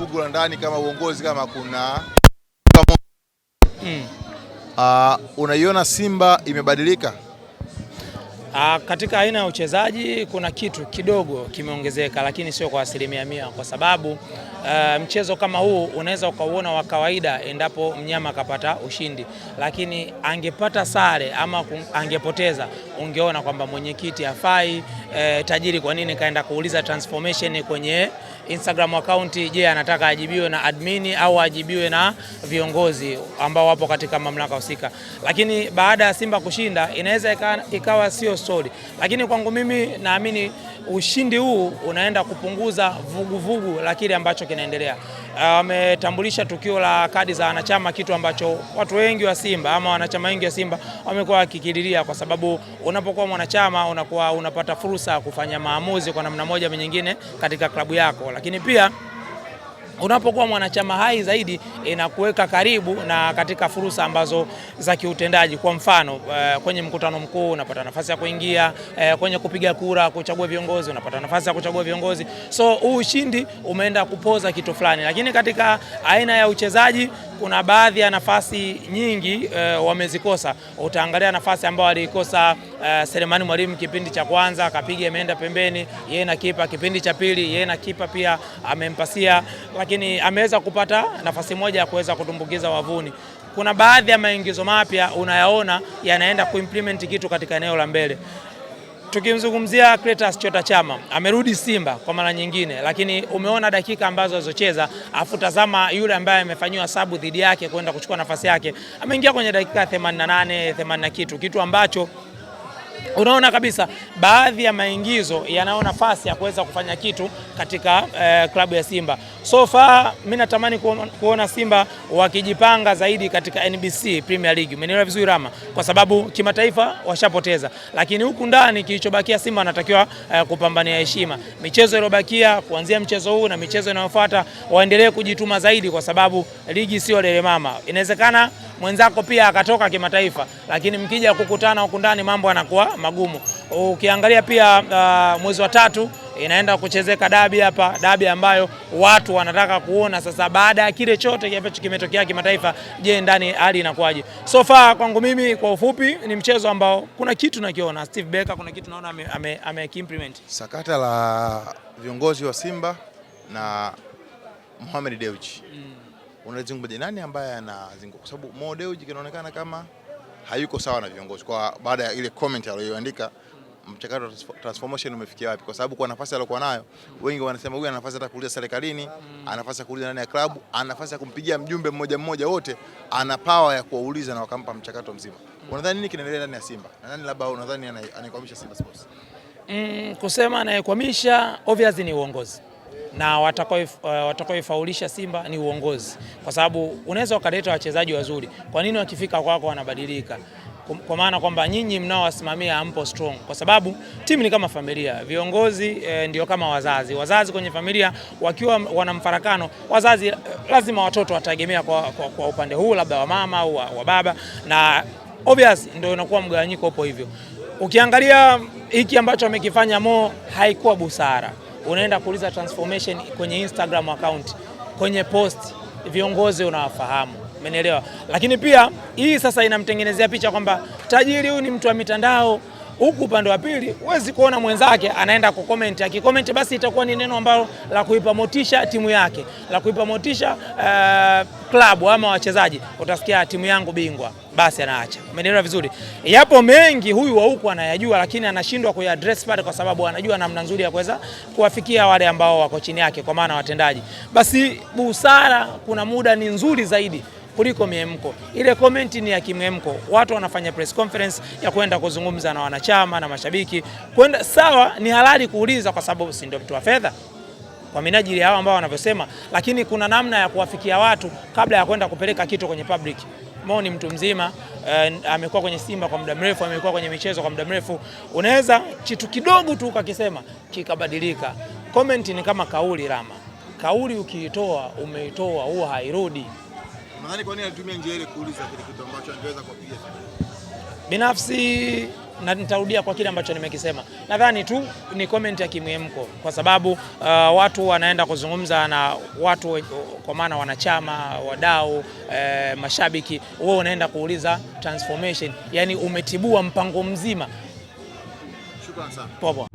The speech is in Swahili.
vuguvugu la ndani kama uongozi kama kuna unaiona Simba imebadilika? Katika aina ya uchezaji kuna kitu kidogo kimeongezeka, lakini sio kwa 100%, kwa sababu mchezo kama huu unaweza ukauona wa kawaida endapo mnyama akapata ushindi, lakini angepata sare ama angepoteza, ungeona kwamba mwenyekiti hafai. Tajiri kwa nini kaenda kuuliza transformation kwenye Instagram account? Je, anataka ajibiwe na admin au ajibiwe na viongozi ambao wapo katika mamlaka husika? Lakini baada ya Simba kushinda inaweza ikawa sio story, lakini kwangu mimi naamini ushindi huu unaenda kupunguza vuguvugu la kile ambacho kinaendelea. Wametambulisha tukio la kadi za wanachama, kitu ambacho watu wengi wa Simba ama wanachama wengi wa Simba wamekuwa wakikililia, kwa sababu unapokuwa mwanachama unakuwa unapata fursa ya kufanya maamuzi kwa namna moja au nyingine katika klabu yako, lakini pia unapokuwa mwanachama hai zaidi inakuweka karibu na katika fursa ambazo za kiutendaji. Kwa mfano kwenye mkutano mkuu unapata nafasi ya kuingia, kwenye kupiga kura kuchagua viongozi unapata nafasi ya kuchagua viongozi. So ushindi umeenda kupoza kitu fulani, lakini katika aina ya uchezaji kuna baadhi ya nafasi nyingi wamezikosa. Utaangalia nafasi ambayo alikosa Selemani Mwalimu kipindi cha kwanza, akapiga imeenda pembeni, yeye na kipa. Kipindi cha pili yeye na kipa pia amempasia, lakini ameweza kupata nafasi moja ya kuweza kutumbukiza wavuni. Kuna baadhi ya maingizo mapya unayaona yanaenda kuimplement kitu katika eneo la mbele. Tukimzungumzia Clatous Chota Chama, amerudi Simba kwa mara nyingine, lakini umeona dakika ambazo alizocheza, afutazama yule ambaye amefanywa sabu dhidi yake kwenda kuchukua nafasi yake, ameingia kwenye dakika 88 80 kitu ambacho unaona kabisa baadhi ya maingizo yanao nafasi ya kuweza kufanya kitu katika klabu ya Simba. So far mimi natamani kuona Simba wakijipanga zaidi katika NBC Premier League. Umenielewa vizuri Rama? Kwa sababu kimataifa washapoteza, lakini huku ndani kilichobakia Simba anatakiwa kupambania heshima. Michezo iliyobakia kuanzia mchezo huu na michezo inayofuata waendelee kujituma zaidi, kwa sababu ligi sio lele mama. Inawezekana mwenzako pia akatoka kimataifa, lakini mkija kukutana huku ndani mambo yanakuwa magumu. Ukiangalia pia mwezi wa 3 inaenda kuchezeka dabi hapa, dabi ambayo watu wanataka kuona sasa baada ya kile chote ambacho kimetokea kimataifa, je, ndani hali inakuwaje? So far kwangu mimi kwa ufupi ni mchezo ambao kuna kitu nakiona Steve Becker, kuna kitu naona ame-implement. Sakata la viongozi wa Simba na Mohamed Dewji. Unazungumza nani ambaye anazunguka? Kwa sababu Mo Dewji kinaonekana kama hayuko sawa na viongozi kwa baada ya ile comment aliyoandika. Mchakato wa transformation umefikia wapi? Kwa sababu kwa nafasi aliyokuwa nayo wengi wanasema huyu ana nafasi hata kuuliza serikalini, ana nafasi ya kuuliza ndani ya klabu, ana nafasi ya kumpigia mjumbe mmoja mmoja, wote ana power ya kuuliza na wakampa mchakato mzima. Unadhani nini kinaendelea ndani ya Simba? Na nani labda unadhani anayekwamisha Simba Sports? Kusema anayekwamisha obviously ni uongozi, na watakaoifaulisha Simba ni uongozi, kwa sababu unaweza ukaleta wachezaji wazuri, kwa nini wakifika kwako wanabadilika? Kwa maana kwamba nyinyi mnaowasimamia hampo strong, kwa sababu timu ni kama familia. Viongozi ndio kama wazazi. Wazazi kwenye familia wakiwa wana mfarakano, wazazi lazima watoto watategemea kwa upande huu labda wa mama au wa baba, na obvious ndio inakuwa mgawanyiko upo hivyo. Ukiangalia hiki ambacho amekifanya Mo haikuwa busara. Unaenda kuuliza transformation kwenye Instagram account, kwenye post, viongozi unawafahamu, umeelewa? Lakini pia hii sasa inamtengenezea picha kwamba tajiri huyu ni mtu wa mitandao. Huku upande wa pili huwezi kuona mwenzake anaenda kucomment, akicomment basi itakuwa ni neno ambalo la kuipa motisha timu yake, la kuipa motisha klabu ama wachezaji. Utasikia timu yangu bingwa, basi anaacha. Umeelewa vizuri? Yapo mengi huyu wa huku anayajua, lakini anashindwa kuyaddress pale kwa sababu anajua namna nzuri ya kuweza kuwafikia wale ambao wako chini yake, kwa maana watendaji. Basi busara kuna muda ni nzuri zaidi kuliko miemko. Ile comment ni ya kimemko. Watu wanafanya press conference ya kwenda kuzungumza na wanachama na mashabiki. Kwenda sawa, ni halali kuuliza kwa sababu si ndio mtu wa fedha, kwa minajili hao ambao wanavyosema, lakini kuna namna ya kuwafikia watu kabla ya kwenda kupeleka kitu kwenye public. Mo ni mtu mzima, amekuwa kwenye Simba kwa muda mrefu, amekuwa kwenye michezo kwa muda mrefu. Unaweza kitu kidogo tu ukakisema kikabadilika. Comment ni kama kauli Rama. Kauli ukiitoa umeitoa, huwa hairudi. Nadhani kwa nini alitumia njia ile kuuliza kile kitu ambacho angeweza kupiga? Binafsi na nitarudia kwa kile ambacho nimekisema, nadhani tu ni comment ya kimwemko, kwa sababu watu wanaenda kuzungumza na watu kwa maana wanachama, wadau, mashabiki, wewe unaenda kuuliza transformation, yani umetibua mpango mzima. Shukrani sana. Poa.